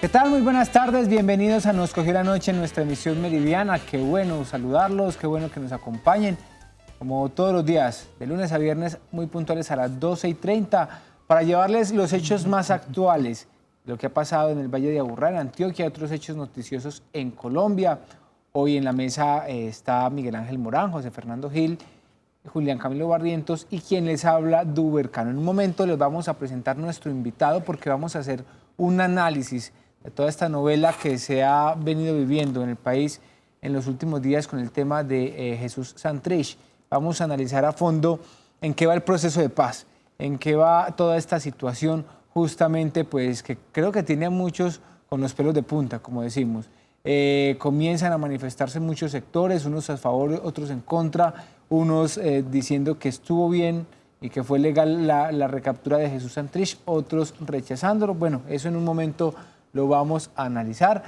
¿Qué tal? Muy buenas tardes, bienvenidos a Nos Cogió la Noche en nuestra emisión meridiana. Qué bueno saludarlos, qué bueno que nos acompañen, como todos los días, de lunes a viernes, muy puntuales a las 12:30, para llevarles los hechos más actuales, lo que ha pasado en el Valle de Aburrá, en Antioquia, otros hechos noticiosos en Colombia. Hoy en la mesa está Miguel Ángel Morán, José Fernando Gil, Julián Camilo Barrientos y quien les habla, Duber Cano. En un momento les vamos a presentar nuestro invitado porque vamos a hacer un análisis de toda esta novela que se ha venido viviendo en el país en los últimos días con el tema de Jesús Santrich. Vamos a analizar a fondo en qué va el proceso de paz, en qué va toda esta situación justamente, pues que creo que tiene a muchos con los pelos de punta, como decimos. Comienzan a manifestarse muchos sectores, unos a favor, otros en contra, unos diciendo que estuvo bien y que fue legal la recaptura de Jesús Santrich, otros rechazándolo. Bueno, eso en un momento lo vamos a analizar.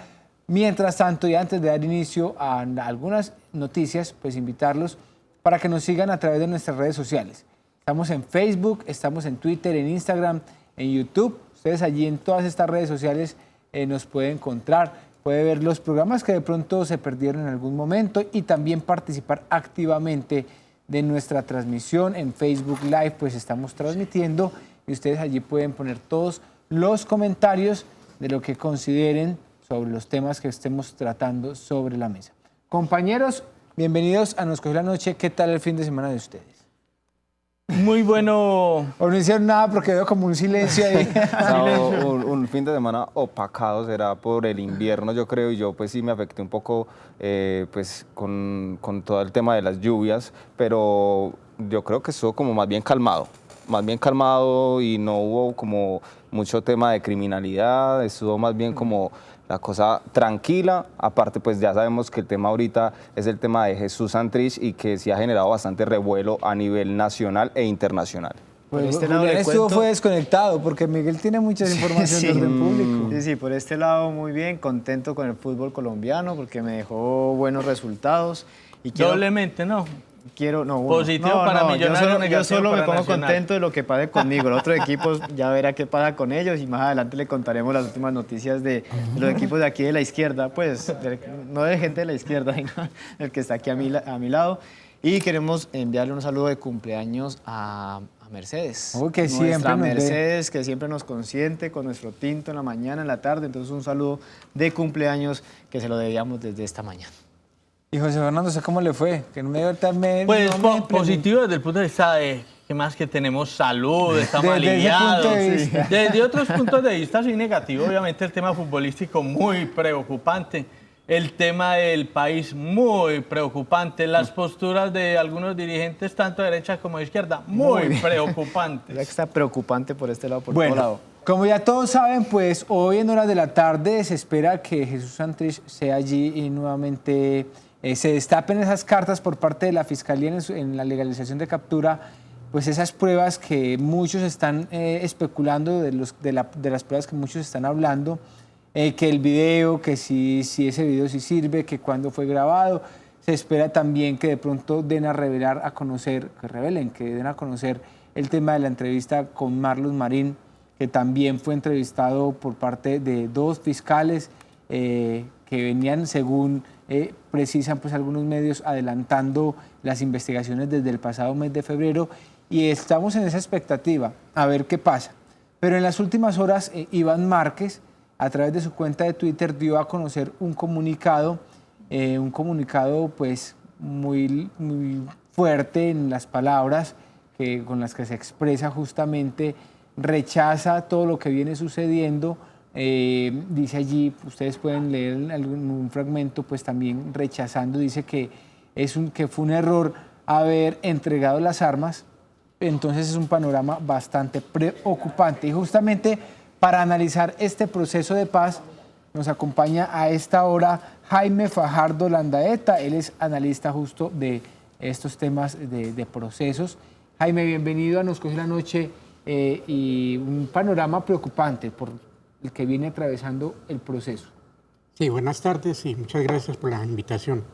Mientras tanto, y antes de dar inicio a algunas noticias, pues invitarlos para que nos sigan a través de nuestras redes sociales. Estamos en Facebook, estamos en Twitter, en Instagram, en YouTube. Ustedes allí en todas estas redes sociales nos pueden encontrar, puede ver los programas que de pronto se perdieron en algún momento y también participar activamente de nuestra transmisión en Facebook Live, pues estamos transmitiendo y ustedes allí pueden poner todos los comentarios de lo que consideren sobre los temas que estemos tratando sobre la mesa. Compañeros, bienvenidos a Nos Cogió la Noche. ¿Qué tal el fin de semana de ustedes? Muy bueno. O no hicieron nada porque veo como un silencio ahí. Un fin de semana opacado, será por el invierno, yo creo, y yo pues sí me afecté un poco pues con todo el tema de las lluvias, pero yo creo que estuvo como más bien calmado y no hubo como mucho tema de criminalidad, estuvo más bien como la cosa tranquila. Aparte, pues ya sabemos que el tema ahorita es el tema de Jesús Santrich y que sí ha generado bastante revuelo a nivel nacional e internacional. Por este lado fue desconectado porque Miguel tiene muchas informaciones de orden público. Sí, por este lado muy bien, contento con el fútbol colombiano porque me dejó buenos resultados. Y Doblemente, ¿no? Positivo para Millonarios, yo solo me pongo Nacional. contento de lo que pase conmigo. Los otros equipos ya verá qué pasa con ellos y más adelante le contaremos las últimas noticias de los equipos de aquí de la izquierda, pues no de gente de la izquierda, sino el que está aquí a mi lado. Y queremos enviarle un saludo de cumpleaños a Mercedes. Que Nuestra Mercedes, que siempre nos consiente con nuestro tinto en la mañana, en la tarde. Entonces un saludo de cumpleaños que se lo debíamos desde esta mañana. Y José Fernando, ¿cómo le fue? Que no me dio también. Pues positivo desde el punto de vista de que más que tenemos salud, estamos aliviados. Desde otros puntos de vista sí negativo, obviamente el tema futbolístico muy preocupante, el tema del país muy preocupante, las posturas de algunos dirigentes tanto de derecha como de izquierda muy preocupantes. Está preocupante por este lado, por todo lado. Como ya todos saben, pues hoy en horas de la tarde se espera que Jesús Santrich sea allí y nuevamente se destapen esas cartas por parte de la Fiscalía en la legalización de captura, pues esas pruebas que muchos están especulando, de las pruebas que muchos están hablando, que el video, que si ese video sí sirve, que cuándo fue grabado. Se espera también que de pronto den a conocer el tema de la entrevista con Marlon Marín, que también fue entrevistado por parte de dos fiscales que venían, según precisan pues algunos medios, adelantando las investigaciones desde el pasado mes de febrero, y estamos en esa expectativa a ver qué pasa. Pero en las últimas horas Iván Márquez, a través de su cuenta de Twitter, dio a conocer un comunicado pues muy fuerte en las palabras con las que se expresa justamente, rechaza todo lo que viene sucediendo. Dice allí, ustedes pueden leer un fragmento, pues también rechazando, dice que fue un error haber entregado las armas. Entonces es un panorama bastante preocupante. Y justamente para analizar este proceso de paz nos acompaña a esta hora Jaime Fajardo Landaeta. Él es analista justo de estos temas de procesos. Jaime, bienvenido a Nos Cogió la Noche, y un panorama preocupante por el que viene atravesando el proceso. Sí, buenas tardes y muchas gracias por la invitación.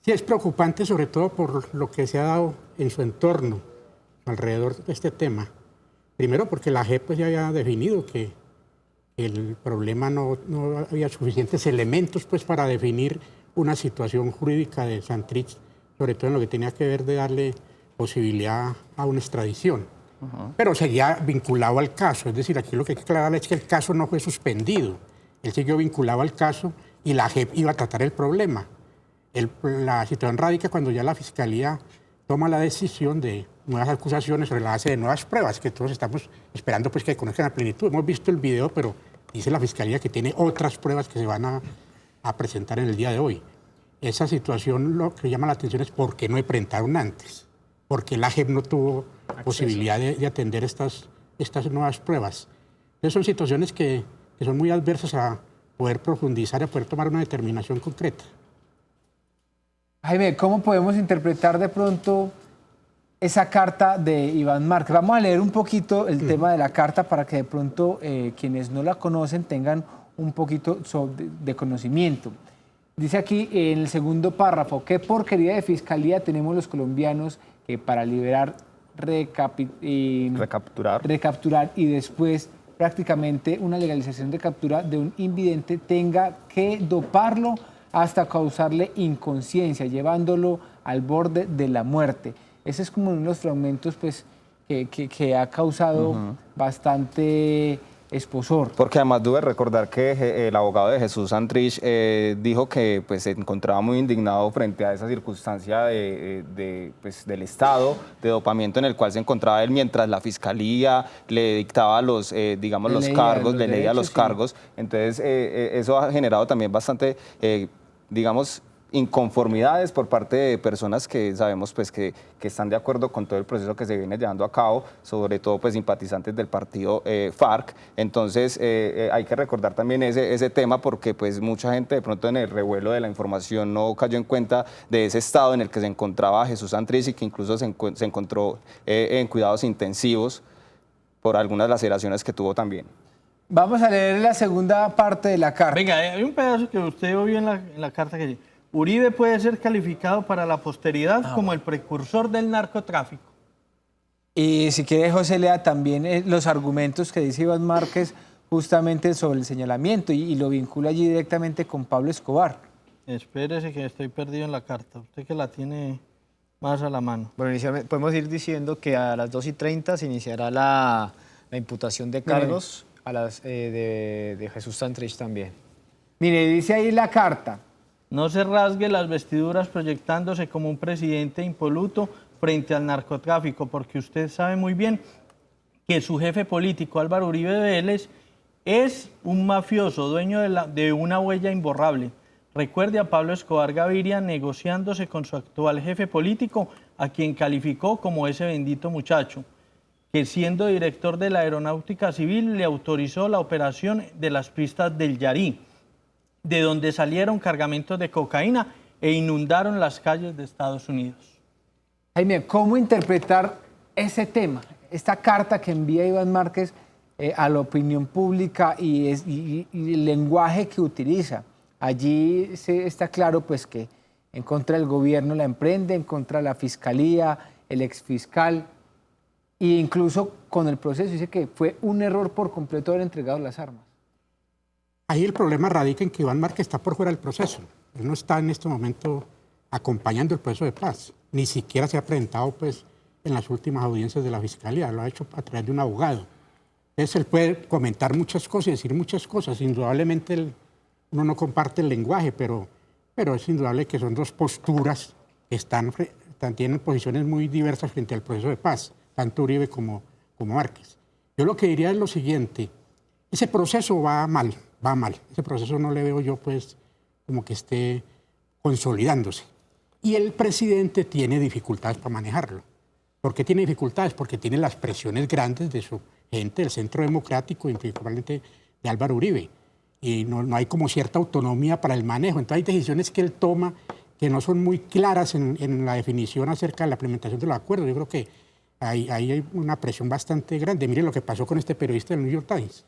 Sí, es preocupante sobre todo por lo que se ha dado en su entorno alrededor de este tema. Primero porque la JEP pues ya había definido que el problema no había suficientes elementos pues, para definir una situación jurídica de Santrich, sobre todo en lo que tenía que ver de darle posibilidad a una extradición. Pero seguía vinculado al caso, es decir, aquí lo que hay que aclarar es que el caso no fue suspendido, él siguió vinculado al caso y la JEP iba a tratar el problema. La situación radica cuando ya la Fiscalía toma la decisión de nuevas acusaciones sobre la base de nuevas pruebas, que todos estamos esperando pues, que conozcan a plenitud. Hemos visto el video, pero dice la Fiscalía que tiene otras pruebas que se van a presentar en el día de hoy. Esa situación lo que llama la atención es por qué no presentaron antes, porque la JEP no tuvo posibilidad de atender estas nuevas pruebas. Entonces son situaciones que son muy adversas a poder profundizar y a poder tomar una determinación concreta. Jaime, ¿cómo podemos interpretar de pronto esa carta de Iván Márquez? Vamos a leer un poquito el tema de la carta para que de pronto quienes no la conocen tengan un poquito de conocimiento. Dice aquí en el segundo párrafo, ¿qué porquería de fiscalía tenemos los colombianos que para liberar, recapturar y después prácticamente una legalización de captura de un invidente tenga que doparlo hasta causarle inconsciencia, llevándolo al borde de la muerte? Ese es como uno de los fragmentos pues, que ha causado bastante esposor. Porque además debe recordar que el abogado de Jesús Santrich dijo que pues, se encontraba muy indignado frente a esa circunstancia pues, del estado de dopamiento en el cual se encontraba él mientras la fiscalía le dictaba los cargos, le leía los cargos. Entonces eso ha generado también bastante, digamos, inconformidades por parte de personas que sabemos pues, que están de acuerdo con todo el proceso que se viene llevando a cabo, sobre todo pues, simpatizantes del partido FARC. Entonces hay que recordar también ese tema porque pues, mucha gente de pronto en el revuelo de la información no cayó en cuenta de ese estado en el que se encontraba Jesús Santrich y que incluso se encontró en cuidados intensivos por algunas laceraciones que tuvo también. Vamos a leer la segunda parte de la carta. Venga, hay un pedazo que usted vio en la carta que dice: Uribe puede ser calificado para la posteridad como el precursor del narcotráfico. Y si quiere, José, lea también los argumentos que dice Iván Márquez justamente sobre el señalamiento y lo vincula allí directamente con Pablo Escobar. Espérese que estoy perdido en la carta, usted que la tiene más a la mano. Bueno, inicialmente podemos ir diciendo que a las 2:30 se iniciará la imputación de cargos de Jesús Santrich también. Mire, dice ahí la carta. No se rasgue las vestiduras proyectándose como un presidente impoluto frente al narcotráfico, porque usted sabe muy bien que su jefe político, Álvaro Uribe Vélez, es un mafioso, dueño de una huella imborrable. Recuerde a Pablo Escobar Gaviria negociándose con su actual jefe político, a quien calificó como ese bendito muchacho, que siendo director de la Aeronáutica Civil le autorizó la operación de las pistas del Yarí, de donde salieron cargamentos de cocaína e inundaron las calles de Estados Unidos. Jaime, ¿cómo interpretar ese tema, esta carta que envía Iván Márquez a la opinión pública y el lenguaje que utiliza? Allí está claro pues, que en contra del gobierno la emprende, en contra de la fiscalía, el exfiscal, e incluso con el proceso dice que fue un error por completo haber entregado las armas. Ahí el problema radica en que Iván Márquez está por fuera del proceso. Él no está en este momento acompañando el proceso de paz. Ni siquiera se ha presentado pues, en las últimas audiencias de la Fiscalía. Lo ha hecho a través de un abogado. Entonces él puede comentar muchas cosas y decir muchas cosas. Indudablemente uno no comparte el lenguaje, pero es indudable que son dos posturas que tienen posiciones muy diversas frente al proceso de paz, tanto Uribe como Márquez. Yo lo que diría es lo siguiente. Ese proceso va mal. Ese proceso no le veo yo pues como que esté consolidándose. Y el presidente tiene dificultades para manejarlo. ¿Por qué tiene dificultades? Porque tiene las presiones grandes de su gente, del Centro Democrático y principalmente de Álvaro Uribe. Y no hay como cierta autonomía para el manejo. Entonces hay decisiones que él toma que no son muy claras en la definición acerca de la implementación de los acuerdos. Yo creo que ahí hay una presión bastante grande. Mire lo que pasó con este periodista del New York Times.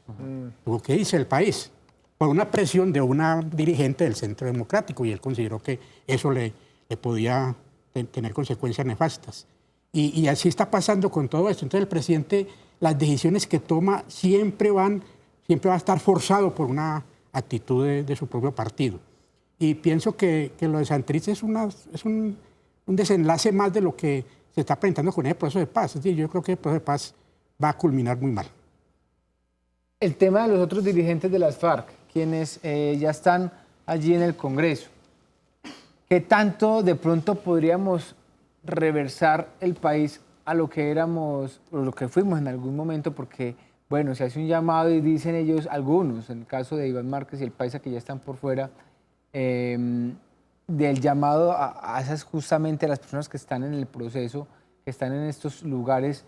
Lo que dice El País, por una presión de una dirigente del Centro Democrático, y él consideró que eso le podía tener consecuencias nefastas. Y así está pasando con todo esto. Entonces el presidente, las decisiones que toma siempre van siempre va a estar forzado por una actitud de su propio partido. Y pienso que lo de Santrich es un desenlace más de lo que se está presentando con el proceso de paz. Es decir, yo creo que el proceso de paz va a culminar muy mal. El tema de los otros dirigentes de las FARC, quienes ya están allí en el Congreso. ¿Qué tanto de pronto podríamos reversar el país a lo que éramos o lo que fuimos en algún momento? Porque, bueno, se hace un llamado y dicen ellos, algunos, en el caso de Iván Márquez y el Paisa que ya están por fuera, del llamado a esas justamente las personas que están en el proceso, que están en estos lugares,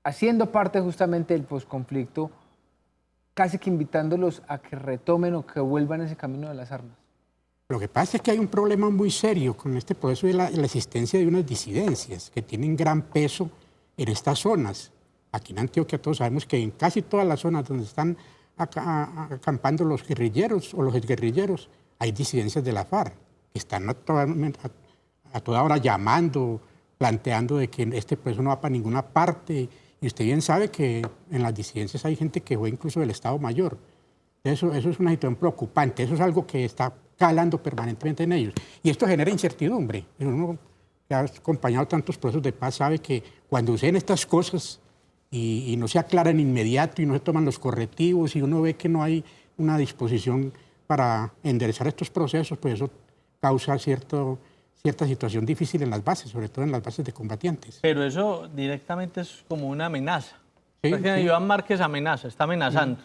haciendo parte justamente del posconflicto, casi que invitándolos a que retomen o que vuelvan ese camino de las armas. Lo que pasa es que hay un problema muy serio con este proceso de la existencia de unas disidencias que tienen gran peso en estas zonas. Aquí en Antioquia todos sabemos que en casi todas las zonas donde están acampando los guerrilleros o los exguerrilleros, hay disidencias de la FARC que están a toda hora llamando, planteando de que este proceso no va para ninguna parte. Y usted bien sabe que en las disidencias hay gente que fue incluso del Estado Mayor. Eso es una situación preocupante, eso es algo que está calando permanentemente en ellos. Y esto genera incertidumbre. Uno que ha acompañado tantos procesos de paz sabe que cuando suceden estas cosas y no se aclaran inmediato y no se toman los correctivos y uno ve que no hay una disposición para enderezar estos procesos, pues eso causa cierta situación difícil en las bases, sobre todo en las bases de combatientes. Pero eso directamente es como una amenaza. Sí, Porque sí. Iván Márquez amenaza, está amenazando.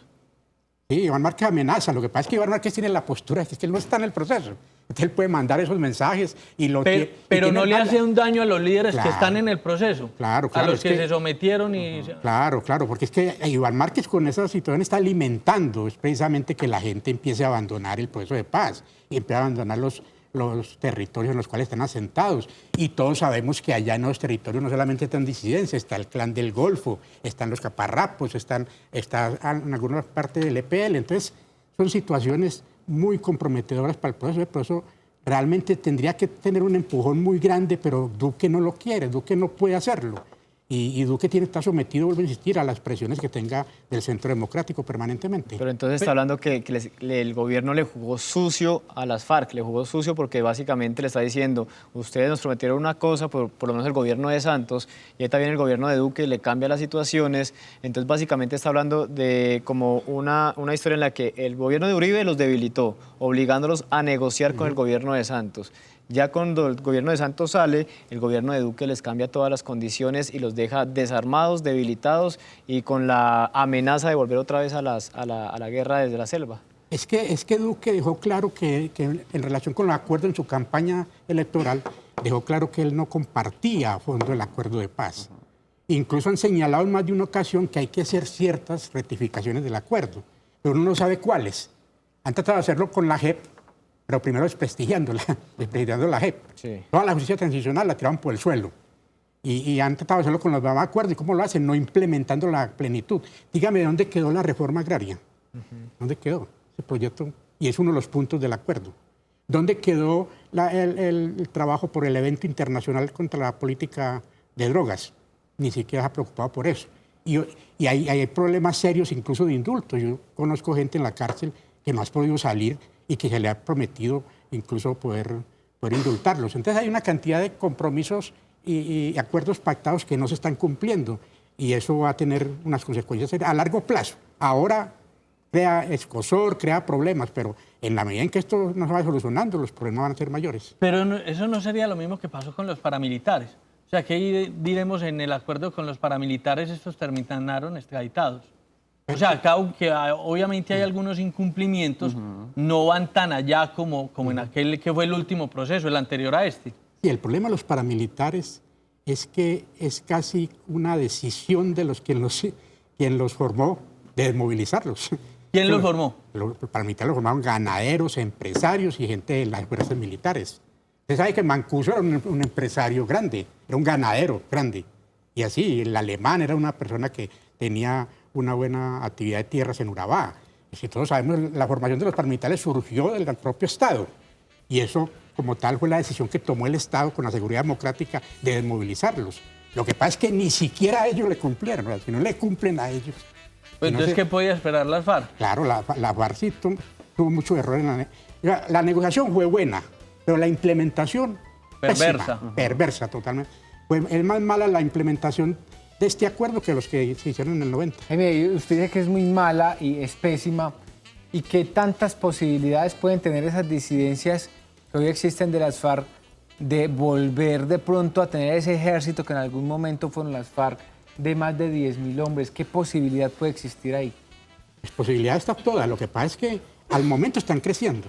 Sí, Iván Márquez amenaza. Lo que pasa es que Iván Márquez tiene la postura de que él no está en el proceso. Entonces él puede mandar esos mensajes y lo Pero no le hace un daño a los líderes Claro. que están en el proceso. Claro, A los es que se sometieron y... Claro, porque es que Iván Márquez con esa situación está alimentando es precisamente que la gente empiece a abandonar el proceso de paz y empiece a abandonar los territorios en los cuales están asentados. Y todos sabemos que allá en los territorios no solamente están disidencias, está el Clan del Golfo, están los caparrapos, está en alguna parte del EPL. Entonces, son situaciones muy comprometedoras para el proceso. El proceso realmente tendría que tener un empujón muy grande, pero Duque no lo quiere, Duque no puede hacerlo. Y Duque está sometido, vuelvo a insistir, a las presiones que tenga del Centro Democrático permanentemente. Pero entonces está hablando que el gobierno le jugó sucio a las FARC, le jugó sucio porque básicamente le está diciendo, ustedes nos prometieron una cosa, por lo menos el gobierno de Santos, y ahí también el gobierno de Duque le cambia las situaciones. Entonces básicamente está hablando de como una historia en la que el gobierno de Uribe los debilitó, obligándolos a negociar con el gobierno de Santos. Ya cuando el gobierno de Santos sale, el gobierno de Duque les cambia todas las condiciones y los deja desarmados, debilitados y con la amenaza de volver otra vez a la guerra desde la selva. Es que Duque dejó claro que en relación con el acuerdo en su campaña electoral, dejó claro que él no compartía a fondo el acuerdo de paz. Incluso han señalado en más de una ocasión que hay que hacer ciertas rectificaciones del acuerdo, pero uno no sabe cuáles. Han tratado de hacerlo con la JEP, pero primero desprestigiando la JEP. Sí. Toda la justicia transicional la tiraron por el suelo. Y han tratado de hacerlo con los demás acuerdos. ¿Y cómo lo hacen? No implementando la plenitud. Dígame, ¿dónde quedó la reforma agraria? ¿Dónde quedó ese proyecto? Y es uno de los puntos del acuerdo. ¿Dónde quedó el trabajo por el evento internacional contra la política de drogas? Ni siquiera se ha preocupado por eso. Y hay problemas serios incluso de indulto. Yo conozco gente en la cárcel que no ha podido salir y que se le ha prometido incluso poder indultarlos. Entonces hay una cantidad de compromisos y acuerdos pactados que no se están cumpliendo y eso va a tener unas consecuencias a largo plazo. Ahora crea escozor, crea problemas, pero en la medida en que esto no se va solucionando, los problemas van a ser mayores. Pero eso no sería lo mismo que pasó con los paramilitares. O sea, ¿qué diremos en el acuerdo con los paramilitares? Estos terminaron extraditados. O sea, acá, aunque obviamente hay algunos incumplimientos, no van tan allá como en aquel que fue el último proceso, el anterior a este. Y el problema de los paramilitares es que es casi una decisión de quien los formó de desmovilizarlos. ¿Quién los formó? Los paramilitares los formaron ganaderos, empresarios y gente de las fuerzas militares. Usted sabe que Mancuso era un empresario grande, era un ganadero grande. Y así, el alemán era una persona que tenía una buena actividad de tierras en Urabá. Y si todos sabemos, la formación de los paramilitares surgió del propio Estado. Y eso, como tal, fue la decisión que tomó el Estado con la seguridad democrática de desmovilizarlos. Lo que pasa es que ni siquiera a ellos le cumplieron, ¿verdad? Si no le cumplen a ellos. Pues entonces, ¿qué podía esperar las FARC? Claro, la FARC sí tuvo muchos errores. La negociación fue buena, pero la implementación... Perversa. Pésima, perversa totalmente. Es más mala la implementación de este acuerdo que los que se hicieron en el 90. Jaime, usted dice que es muy mala y es pésima. ¿Y qué tantas posibilidades pueden tener esas disidencias que hoy existen de las FARC de volver de pronto a tener ese ejército que en algún momento fueron las FARC de más de 10.000 hombres? ¿Qué posibilidad puede existir ahí? Las posibilidades están todas. Lo que pasa es que al momento están creciendo.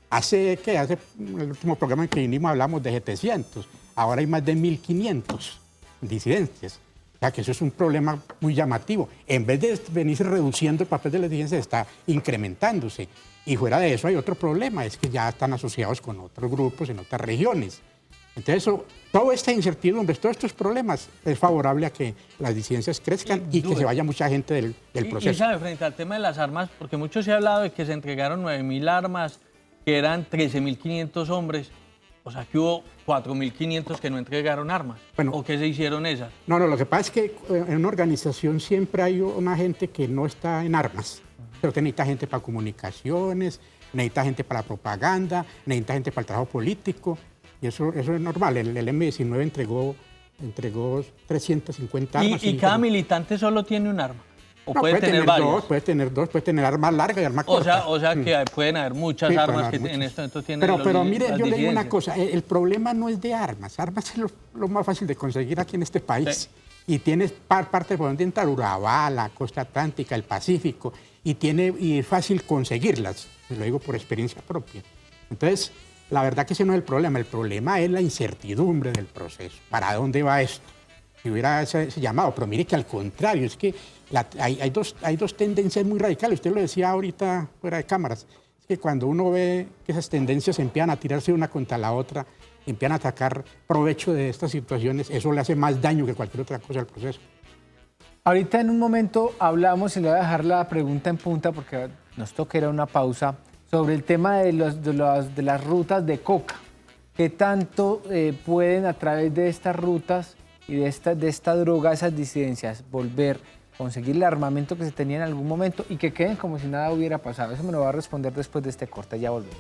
Hace el último programa en que vinimos hablamos de 700. Ahora hay más de 1.500 disidencias. O sea que eso es un problema muy llamativo. En vez de venirse reduciendo el papel de las disidencias, está incrementándose. Y fuera de eso hay otro problema, es que ya están asociados con otros grupos en otras regiones. Entonces, toda esta incertidumbre, todos estos problemas, es favorable a que las disidencias crezcan y que se vaya mucha gente del proceso. Y sabe, frente al tema de las armas, porque mucho se ha hablado de que se entregaron 9.000 armas, que eran 13.500 hombres, o sea que hubo 4.500 que no entregaron armas. Bueno, ¿o qué se hicieron esas? No, lo que pasa es que en una organización siempre hay una gente que no está en armas, pero que necesita gente para comunicaciones, necesita gente para propaganda, necesita gente para el trabajo político, y eso es normal. El M-19 entregó 350 armas. ¿Y cada militante solo tiene un arma? ¿O no, puede tener varias? Puede tener arma larga y arma corta. O sea que pueden haber muchas armas que en este momento tienen pero mire, yo le digo una cosa, el problema no es de armas. Armas es lo más fácil de conseguir aquí en este país. Sí. Y tienes parte por donde entrar, Urabá, la costa atlántica, el Pacífico, y es fácil conseguirlas. Lo digo por experiencia propia. Entonces, la verdad que ese no es el problema es la incertidumbre del proceso. ¿Para dónde va esto? Si hubiera ese llamado, pero mire que al contrario, es que hay dos tendencias muy radicales. Usted lo decía ahorita fuera de cámaras. Es que cuando uno ve que esas tendencias empiezan a tirarse una contra la otra, empiezan a sacar provecho de estas situaciones, eso le hace más daño que cualquier otra cosa al proceso. Ahorita en un momento hablamos, y le voy a dejar la pregunta en punta porque nos toca ir a una pausa, sobre el tema de las rutas de coca. ¿Qué tanto pueden a través de estas rutas y de esta droga, esas disidencias, conseguir el armamento que se tenía en algún momento y que queden como si nada hubiera pasado? Eso me lo va a responder después de este corte, ya volvemos.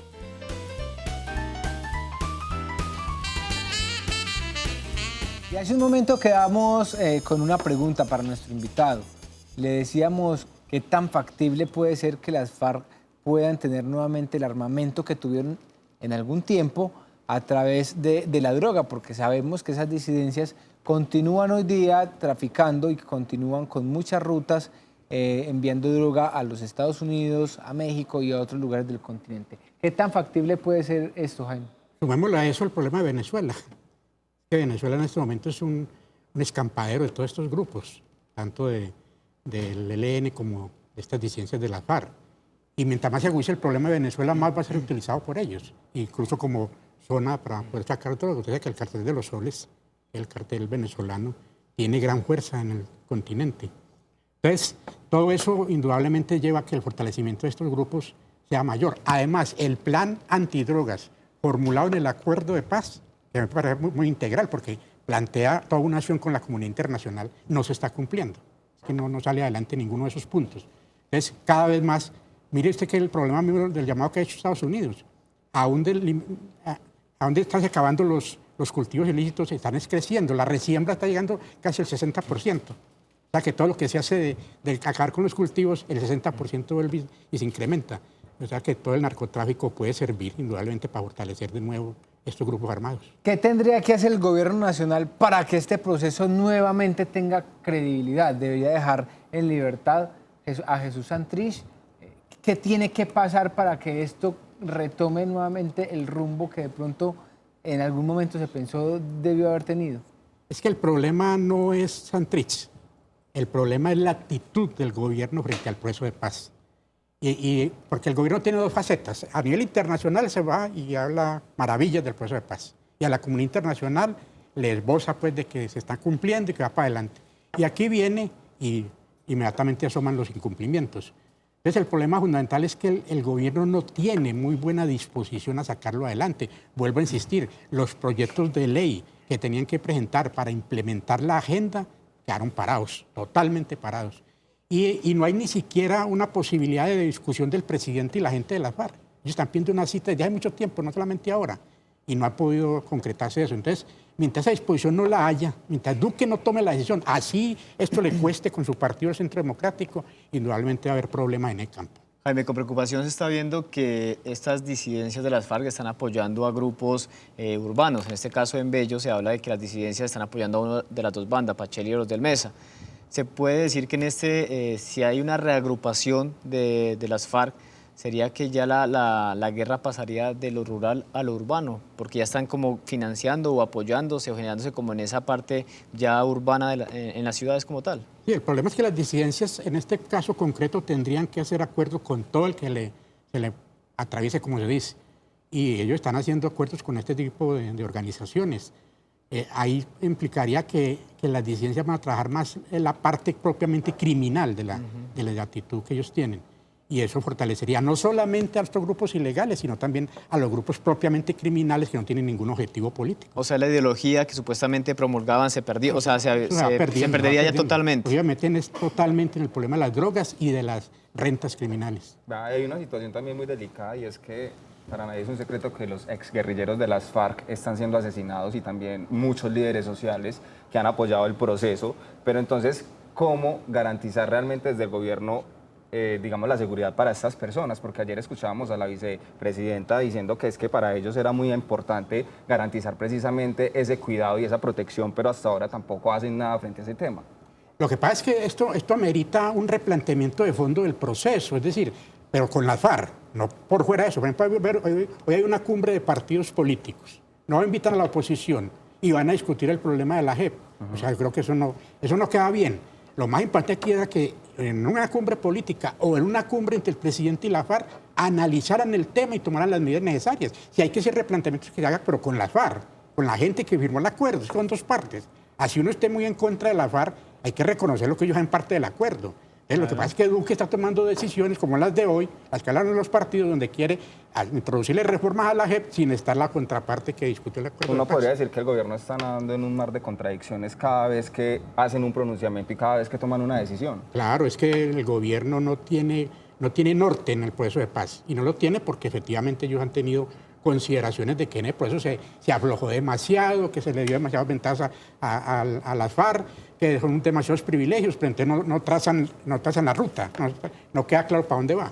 Y hace un momento quedamos con una pregunta para nuestro invitado. Le decíamos qué tan factible puede ser que las FARC puedan tener nuevamente el armamento que tuvieron en algún tiempo a través de la droga, porque sabemos que esas disidencias continúan hoy día traficando y continúan con muchas rutas enviando droga a los Estados Unidos, a México y a otros lugares del continente. ¿Qué tan factible puede ser esto, Jaime? Sumémosle a eso el problema de Venezuela. Que Venezuela en este momento es un escampadero de todos estos grupos, tanto del ELN como de estas disidencias de la FARC. Y mientras más se agudice el problema de Venezuela, más va a ser utilizado por ellos, incluso como zona para poder sacar todo. Usted sabe que el cartel de los soles, el cartel venezolano, tiene gran fuerza en el continente. Entonces, todo eso indudablemente lleva a que el fortalecimiento de estos grupos sea mayor. Además, el plan antidrogas formulado en el acuerdo de paz, que me parece muy integral, porque plantea toda una acción con la comunidad internacional, no se está cumpliendo. Es que no sale adelante ninguno de esos puntos. Entonces, cada vez más, mire usted que el problema mismo del llamado que ha hecho Estados Unidos, a dónde están acabando los cultivos ilícitos, están creciendo, la resiembra está llegando casi al 60%. O sea que todo lo que se hace de acabar con los cultivos, el 60% vuelve y se incrementa. O sea que todo el narcotráfico puede servir indudablemente para fortalecer de nuevo estos grupos armados. ¿Qué tendría que hacer el gobierno nacional para que este proceso nuevamente tenga credibilidad? ¿Debería dejar en libertad a Jesús Santrich? ¿Qué tiene que pasar para que esto retome nuevamente el rumbo que de pronto en algún momento se pensó debió haber tenido? Es que el problema no es Santrich, el problema es la actitud del gobierno frente al proceso de paz. Porque el gobierno tiene dos facetas. A nivel internacional se va y habla maravillas del proceso de paz. Y a la comunidad internacional le esboza pues, de que se está cumpliendo y que va para adelante. Y aquí viene y inmediatamente asoman los incumplimientos. Entonces el problema fundamental es que el gobierno no tiene muy buena disposición a sacarlo adelante. Vuelvo a insistir, los proyectos de ley que tenían que presentar para implementar la agenda quedaron parados, totalmente parados. y no hay ni siquiera una posibilidad de discusión del presidente y la gente de las FARC. Ellos están pidiendo una cita desde hace mucho tiempo, no solamente ahora, y no ha podido concretarse eso. Entonces, mientras esa disposición no la haya, mientras Duque no tome la decisión, así esto le cueste con su partido, el Centro Democrático, indudablemente va a haber problemas en el campo. Jaime, con preocupación se está viendo que estas disidencias de las FARC están apoyando a grupos urbanos. En este caso, en Bello, se habla de que las disidencias están apoyando a uno de las dos bandas, Pacheli y los del Mesa. Se puede decir que si hay una reagrupación de las FARC, sería que ya la guerra pasaría de lo rural a lo urbano, porque ya están como financiando o apoyándose o generándose como en esa parte ya urbana en las ciudades como tal. Sí, el problema es que las disidencias, en este caso concreto, tendrían que hacer acuerdos con todo el que se le atraviese, como se dice. Y ellos están haciendo acuerdos con este tipo de organizaciones. Ahí implicaría que las disidencias van a trabajar más en la parte propiamente criminal de la actitud que ellos tienen. Y eso fortalecería no solamente a estos grupos ilegales, sino también a los grupos propiamente criminales que no tienen ningún objetivo político. O sea, la ideología que supuestamente promulgaban se perdió, o sea, se perdería ya totalmente. Ellos meten totalmente en el problema de las drogas y de las rentas criminales. Hay una situación también muy delicada y es que para nadie es un secreto que los exguerrilleros de las FARC están siendo asesinados y también muchos líderes sociales que han apoyado el proceso. Pero entonces, ¿cómo garantizar realmente desde el gobierno digamos, la seguridad para estas personas? Porque ayer escuchábamos a la vicepresidenta diciendo que es que para ellos era muy importante garantizar precisamente ese cuidado y esa protección, pero hasta ahora tampoco hacen nada frente a ese tema. Lo que pasa es que esto amerita un replanteamiento de fondo del proceso, es decir, pero con las FARC, no por fuera de eso. Por ejemplo, hoy hay una cumbre de partidos políticos, no invitan a la oposición y van a discutir el problema de la JEP. O sea, yo creo que eso no queda bien. Lo más importante aquí era que en una cumbre política o en una cumbre entre el presidente y la FARC analizaran el tema y tomaran las medidas necesarias. Si hay que hacer replanteamientos que se hagan, pero con la FARC, con la gente que firmó el acuerdo, son dos partes. Así uno esté muy en contra de la FARC, hay que reconocer lo que ellos hacen parte del acuerdo. Lo que pasa es que Duque está tomando decisiones como las de hoy, las que hablan de los partidos, donde quiere introducirle reformas a la JEP sin estar la contraparte que discute el acuerdo. Uno podría decir que el gobierno está nadando en un mar de contradicciones cada vez que hacen un pronunciamiento y cada vez que toman una decisión. Claro, es que el gobierno no tiene norte en el proceso de paz. Y no lo tiene porque efectivamente ellos han tenido consideraciones de que en el proceso se aflojó demasiado, que se le dio demasiadas ventajas a las FARC, que son demasiados privilegios, pero entonces no trazan la ruta, no queda claro para dónde va.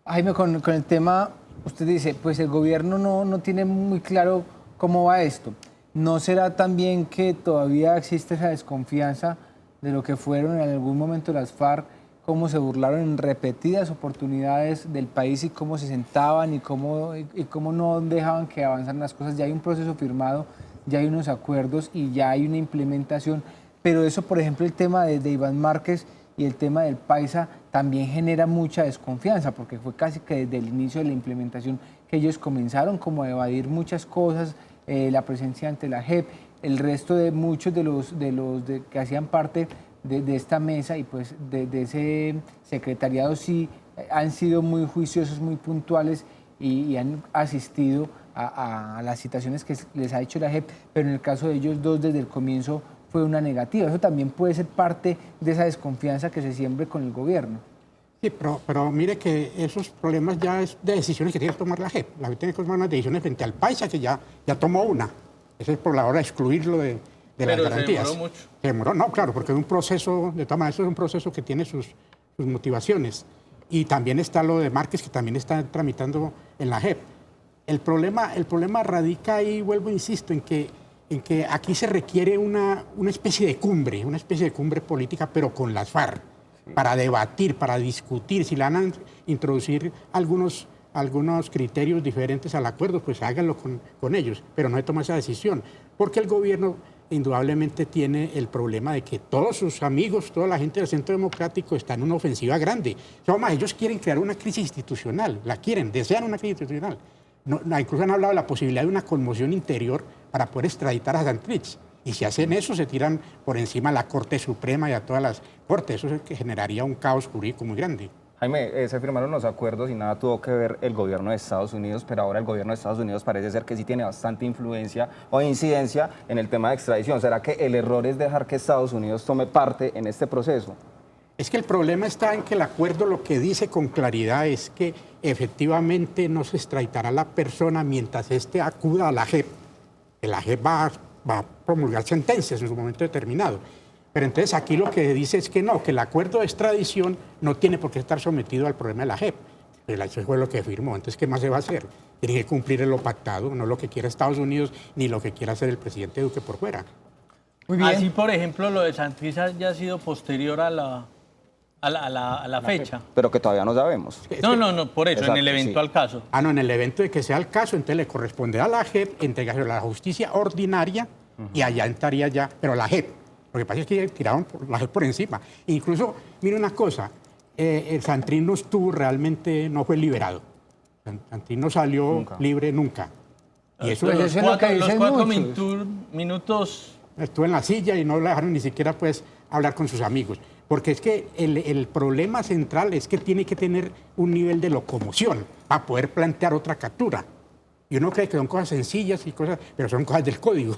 Jaime, con el tema, usted dice, pues el gobierno no tiene muy claro cómo va esto. ¿No será también que todavía existe esa desconfianza de lo que fueron en algún momento las FARC, cómo se burlaron en repetidas oportunidades del país y cómo se sentaban y cómo no dejaban que avanzaran las cosas? Ya hay un proceso firmado, ya hay unos acuerdos y ya hay una implementación, pero eso, por ejemplo, el tema de Iván Márquez y el tema del Paisa también genera mucha desconfianza, porque fue casi que desde el inicio de la implementación que ellos comenzaron como a evadir muchas cosas, la presencia ante la JEP, el resto de muchos de los que hacían parte de esta mesa y pues de ese secretariado sí han sido muy juiciosos, muy puntuales y han asistido a las citaciones que les ha hecho la JEP, pero en el caso de ellos dos desde el comienzo fue una negativa. Eso también puede ser parte de esa desconfianza que se siembre con el gobierno. Sí, pero mire que esos problemas ya es de decisiones que tiene que tomar la JEP. La JEP tiene que tomar unas decisiones frente al Paisa, que ya tomó una. Eso es por la hora de excluirlo de las garantías. Se demoró mucho. Se demoró, no, claro, porque es un proceso, de todas maneras, eso es un proceso que tiene sus motivaciones. Y también está lo de Márquez, que también está tramitando en la JEP. El problema radica ahí, vuelvo, insisto, en que aquí se requiere una especie de cumbre política, pero con las FARC, para debatir, para discutir. Si le van a introducir algunos criterios diferentes al acuerdo, pues háganlo con ellos, pero no se toma esa decisión, porque el gobierno indudablemente tiene el problema de que todos sus amigos, toda la gente del Centro Democrático está en una ofensiva grande. Ellos quieren crear una crisis institucional, desean una crisis institucional. Incluso han hablado de la posibilidad de una conmoción interior para poder extraditar a Santrich. Y si hacen eso, se tiran por encima a la Corte Suprema y a todas las cortes. Eso es que generaría un caos jurídico muy grande. Jaime, se firmaron los acuerdos y nada tuvo que ver el gobierno de Estados Unidos, pero ahora el gobierno de Estados Unidos parece ser que sí tiene bastante influencia o incidencia en el tema de extradición. ¿Será que el error es dejar que Estados Unidos tome parte en este proceso? Es que el problema está en que el acuerdo lo que dice con claridad es que efectivamente no se extraditará a la persona mientras éste acuda a la JEP. La JEP va a promulgar sentencias en su momento determinado. Pero entonces aquí lo que dice es que no, que el acuerdo de extradición no tiene por qué estar sometido al problema de la JEP. Pero eso fue lo que firmó. Entonces, ¿qué más se va a hacer? Tiene que cumplir lo pactado, no lo que quiera Estados Unidos ni lo que quiera hacer el presidente Duque por fuera. Muy bien. Así, por ejemplo, lo de Santrich ya ha sido posterior a la fecha. Pero que todavía no sabemos. No, por eso, Exacto, en el eventual caso. No, en el evento de que sea el caso, entonces le corresponde a la JEP entregárselo a la justicia ordinaria y allá entraría ya, pero la JEP. Lo que pasa es que tiraron la JEP por encima. Incluso, mire una cosa, el Santrich no estuvo realmente, no fue liberado. Santrich no salió libre nunca. Y eso Pues es eso es lo que Los dicen 4 muchos. minutos. estuvo en la silla y no le dejaron ni siquiera pues hablar con sus amigos. Porque es que el problema central es que tiene que tener un nivel de locomoción para poder plantear otra captura. Y uno cree que son cosas sencillas y cosas, pero son cosas del código.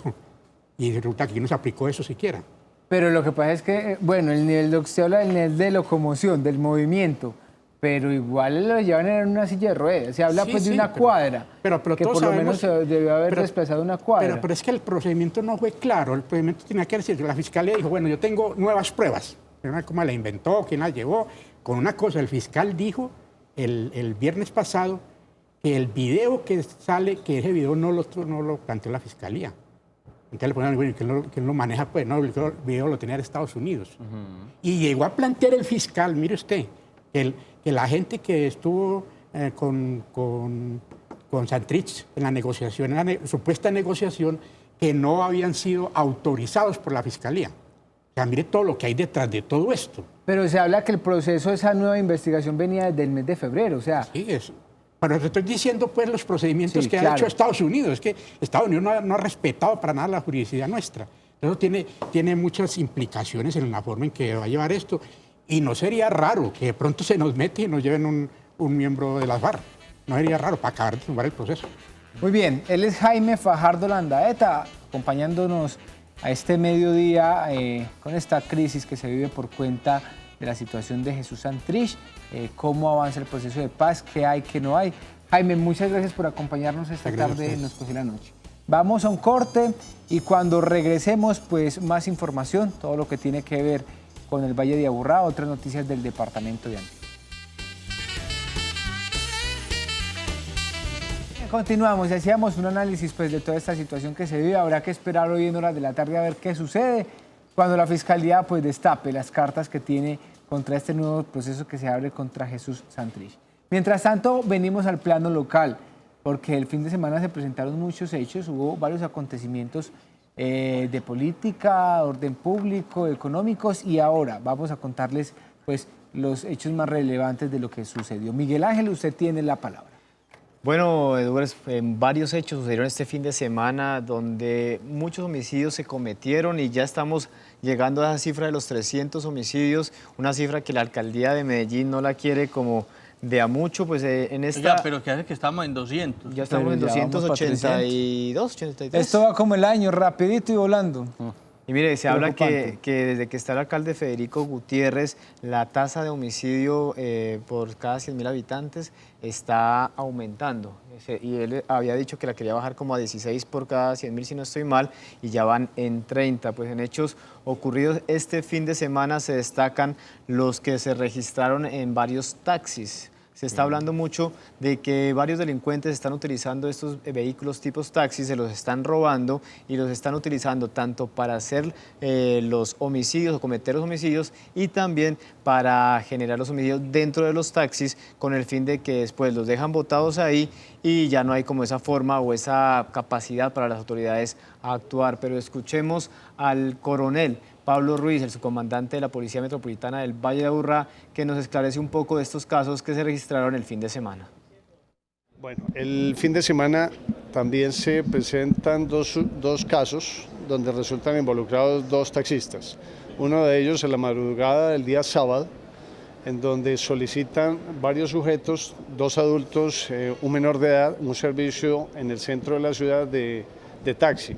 Y resulta que aquí no se aplicó eso siquiera. Pero lo que pasa es que, bueno, el nivel de, usted habla del nivel de locomoción, del movimiento, pero igual lo llevan en una silla de ruedas. Se habla Sí, pues de sí, una cuadra, pero que todos por lo menos sabemos- se debió haber pero- desplazado una cuadra. Pero es que el procedimiento no fue claro. El procedimiento tenía que decir, la fiscalía dijo, bueno, yo tengo nuevas pruebas. ¿Cómo la inventó? ¿Quién la llevó? Con una cosa, el fiscal dijo el viernes pasado que el video que sale, que ese video no lo planteó la fiscalía. Entonces le ponen, bueno, ¿quién lo maneja? Pues no, el video lo tenía en Estados Unidos. Y llegó a plantear el fiscal, mire usted, que la gente que estuvo con Santrich en la negociación, en la supuesta negociación, que no habían sido autorizados por la fiscalía. O sea, mire todo lo que hay detrás de todo esto. Pero se habla que el proceso de esa nueva investigación venía desde el mes de febrero, o sea, Sí, pero te estoy diciendo pues los procedimientos Sí, que ha claro. hecho Estados Unidos. Es que Estados Unidos no ha respetado para nada la jurisdicción nuestra. Eso tiene muchas implicaciones en la forma en que va a llevar esto. Y no sería raro que de pronto se nos mete y nos lleven un miembro de las FARC. No sería raro para acabar de tumbar el proceso. muy bien. Él es Jaime Fajardo Landaeta, acompañándonos a este mediodía con esta crisis que se vive por cuenta de la situación de Jesús Santrich, cómo avanza el proceso de paz, qué hay, qué no hay. Jaime, muchas gracias por acompañarnos esta Gracias a tarde en ustedes. Nos Cogió la Noche. Vamos a un corte y cuando regresemos, pues más información, todo lo que tiene que ver con el Valle de Aburrá, otras noticias del departamento de Antioquia. Continuamos y hacíamos un análisis pues, de toda esta situación que se vive. Habrá que esperar hoy en horas de la tarde a ver qué sucede cuando la Fiscalía pues, destape las cartas que tiene contra este nuevo proceso que se abre contra Jesús Santrich. Mientras tanto, venimos al plano local, porque el fin de semana se presentaron muchos hechos, hubo varios acontecimientos de política, orden público, económicos, y ahora vamos a contarles pues, los hechos más relevantes de lo que sucedió. Miguel Ángel, usted tiene la palabra. Bueno, Eduardo, varios hechos sucedieron este fin de semana donde muchos homicidios se cometieron y ya estamos llegando a esa cifra de los 300 homicidios, una cifra que la alcaldía de Medellín no la quiere como de a mucho, pues en esta... Oiga, pero que hace que estamos en 200. ya estamos en Pero ya vamos pa' 282, 83. Esto va como el año, rapidito y volando. Y mire, se habla Preocupante. que desde que está el alcalde Federico Gutiérrez, la tasa de homicidio por cada 100.000 habitantes está aumentando. Y él había dicho que la quería bajar como a 16 por cada 100.000, si no estoy mal, y ya van en 30. Pues en hechos ocurridos este fin de semana se destacan los que se registraron en varios taxis. Se está hablando mucho de que varios delincuentes están utilizando estos vehículos tipos taxis, se los están robando y los están utilizando tanto para hacer los homicidios o cometer los homicidios y también para generar los homicidios dentro de los taxis con el fin de que después los dejan botados ahí y ya no hay como esa forma o esa capacidad para las autoridades a actuar. Pero escuchemos al coronel Pablo Ruiz, el subcomandante de la Policía Metropolitana del Valle de Aburrá, que nos esclarece un poco de estos casos que se registraron el fin de semana. Bueno, el fin de semana también se presentan dos casos donde resultan involucrados dos taxistas. Uno de ellos en la madrugada del día sábado, en donde solicitan varios sujetos, dos adultos, un menor de edad, un servicio en el centro de la ciudad de taxi.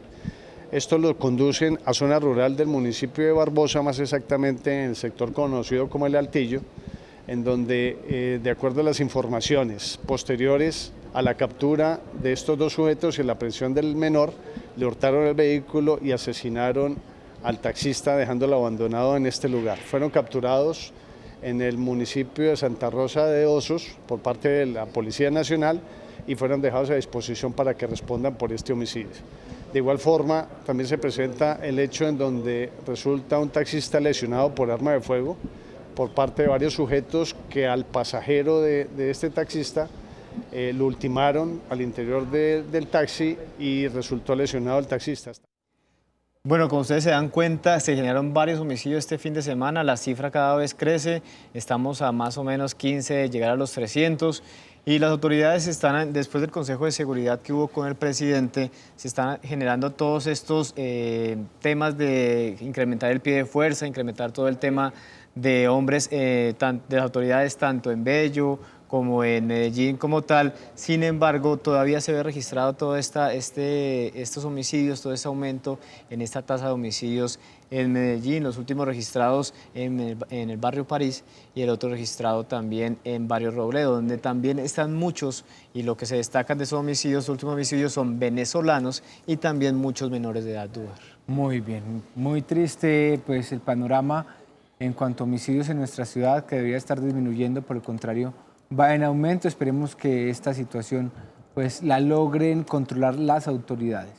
Estos los conducen a zona rural del municipio de Barbosa, más exactamente en el sector conocido como El Altillo, en donde, de acuerdo a las informaciones posteriores a la captura de estos dos sujetos y la aprehensión del menor, le hurtaron el vehículo y asesinaron al taxista dejándolo abandonado en este lugar. Fueron capturados en el municipio de Santa Rosa de Osos por parte de la Policía Nacional y fueron dejados a disposición para que respondan por este homicidio. De igual forma, también se presenta el hecho en donde resulta un taxista lesionado por arma de fuego por parte de varios sujetos que al pasajero de este taxista lo ultimaron al interior del taxi y resultó lesionado el taxista. Bueno, como ustedes se dan cuenta, se generaron varios homicidios este fin de semana, la cifra cada vez crece, estamos a más o menos 15 de llegar a los 300 y las autoridades están, después del Consejo de Seguridad que hubo con el presidente, se están generando todos estos temas de incrementar el pie de fuerza, incrementar todo el tema de hombres, de las autoridades tanto en Bello como en Medellín como tal. Sin embargo, todavía se ve registrado todo estos homicidios, todo ese aumento en esta tasa de homicidios en Medellín, los últimos registrados en el barrio París y el otro registrado también en barrio Robledo, donde también están muchos, y lo que se destacan de esos homicidios, los últimos homicidios son venezolanos y también muchos menores de edad, Dúbar. Muy bien, muy triste pues el panorama en cuanto a homicidios en nuestra ciudad, que debería estar disminuyendo, por el contrario, va en aumento. Esperemos que esta situación pues la logren controlar las autoridades.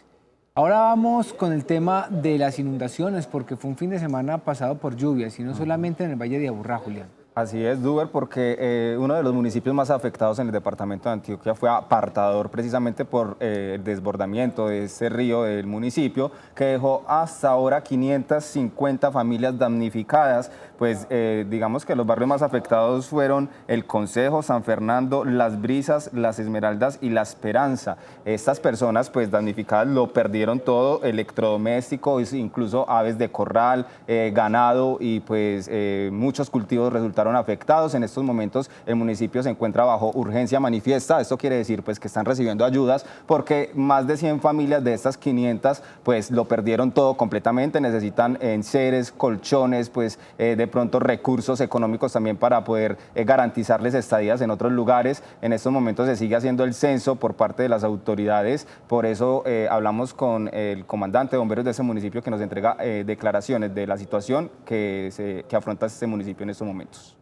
Ahora vamos con el tema de las inundaciones, porque fue un fin de semana pasado por lluvias y no solamente en el Valle de Aburrá, Julián. Así es, Duber, porque uno de los municipios más afectados en el departamento de Antioquia fue Apartador, precisamente por el desbordamiento de ese río del municipio, que dejó hasta ahora 550 familias damnificadas. Pues digamos que los barrios más afectados fueron El Consejo, San Fernando, Las Brisas, Las Esmeraldas y La Esperanza. Estas personas pues damnificadas lo perdieron todo, electrodomésticos, incluso aves de corral, ganado y pues muchos cultivos resultaron afectados. En estos momentos el municipio se encuentra bajo urgencia manifiesta. Esto quiere decir pues que están recibiendo ayudas porque más de 100 familias de estas 500 pues lo perdieron todo completamente. Necesitan enseres, colchones, pues de pronto recursos económicos también para poder garantizarles estadías en otros lugares. En estos momentos se sigue haciendo el censo por parte de las autoridades. Por eso hablamos con el comandante de bomberos de ese municipio que nos entrega declaraciones de la situación que afronta este municipio en estos momentos.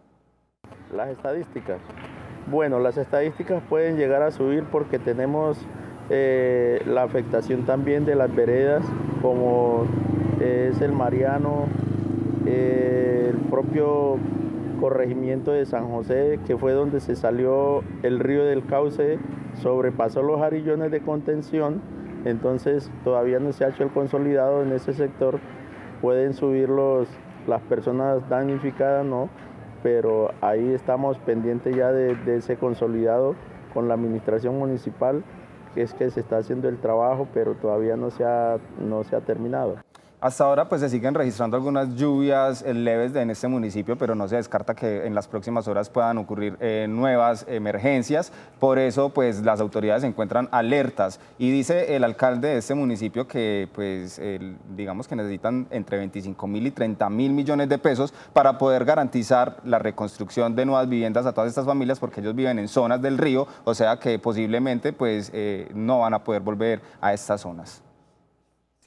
Las estadísticas. Bueno, las estadísticas pueden llegar a subir porque tenemos la afectación también de las veredas, como es el Mariano, el propio corregimiento de San José, que fue donde se salió el río del Cauce, sobrepasó los arillones de contención, entonces todavía no se ha hecho el consolidado en ese sector. Pueden subir las personas damnificadas, ¿no? Pero ahí estamos pendientes ya de ese consolidado con la administración municipal, que es que se está haciendo el trabajo, pero todavía no se ha terminado. Hasta ahora pues se siguen registrando algunas lluvias leves en este municipio, pero no se descarta que en las próximas horas puedan ocurrir nuevas emergencias. Por eso pues las autoridades se encuentran alertas y dice el alcalde de este municipio que pues digamos que necesitan entre 25.000 y 30.000 millones de pesos para poder garantizar la reconstrucción de nuevas viviendas a todas estas familias, porque ellos viven en zonas del río, o sea que posiblemente pues no van a poder volver a estas zonas.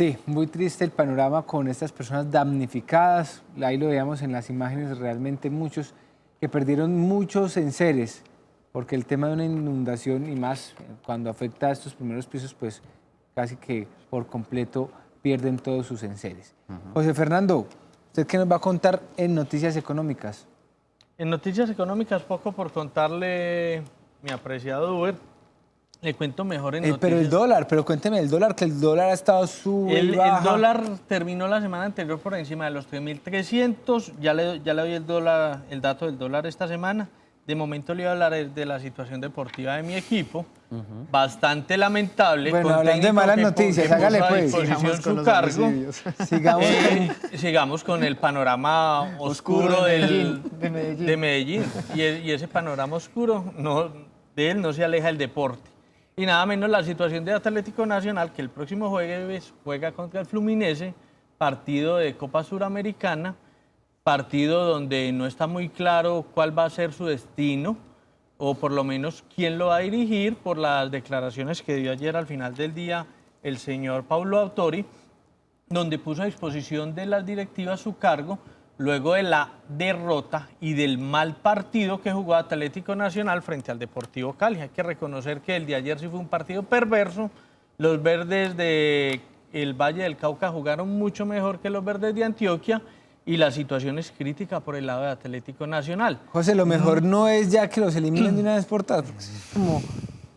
Sí, muy triste el panorama con estas personas damnificadas. Ahí lo veíamos en las imágenes, realmente muchos que perdieron muchos enseres, porque el tema de una inundación y más cuando afecta a estos primeros pisos, pues casi que por completo pierden todos sus enseres. José Fernando, ¿usted qué nos va a contar en Noticias Económicas? En Noticias Económicas, poco por contarle, mi apreciado Uber. Le cuento mejor en noticias. Pero el dólar, pero cuénteme el dólar, que el dólar ha estado sube y baja. El dólar terminó la semana anterior por encima de los 3.300. Ya le doy el dato del dólar esta semana. De momento le voy a hablar de la situación deportiva de mi equipo. Bastante lamentable. Bueno, hablando de malas noticias, hágale pues. Sigamos con el panorama oscuro de Medellín. Y ese panorama oscuro, de él no se aleja el deporte. y nada menos la situación de Atlético Nacional, que el próximo jueves juega contra el Fluminense, partido de Copa Suramericana, partido donde no está muy claro cuál va a ser su destino, o por lo menos quién lo va a dirigir, por las declaraciones que dio ayer al final del día el señor Paulo Autori, donde puso a disposición de las directivas su cargo, luego de la derrota y del mal partido que jugó Atlético Nacional frente al Deportivo Cali. Hay que reconocer que el de ayer sí fue un partido perverso. Los verdes del Valle del Cauca jugaron mucho mejor que los verdes de Antioquia y la situación es crítica por el lado de Atlético Nacional. José, lo mejor no es ya que los eliminen de una vez por todas, porque es como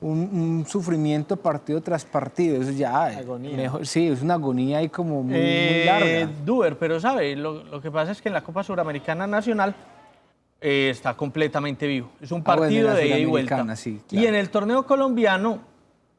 un sufrimiento partido tras partido. Eso ya Agonía. mejor, sí, es una agonía ahí como muy larga. Duber, pero sabe, lo que pasa es que en la Copa Suramericana Nacional está completamente vivo. Es un partido bueno, en la de ida y vuelta. Suramericana, sí, claro. Y en el torneo colombiano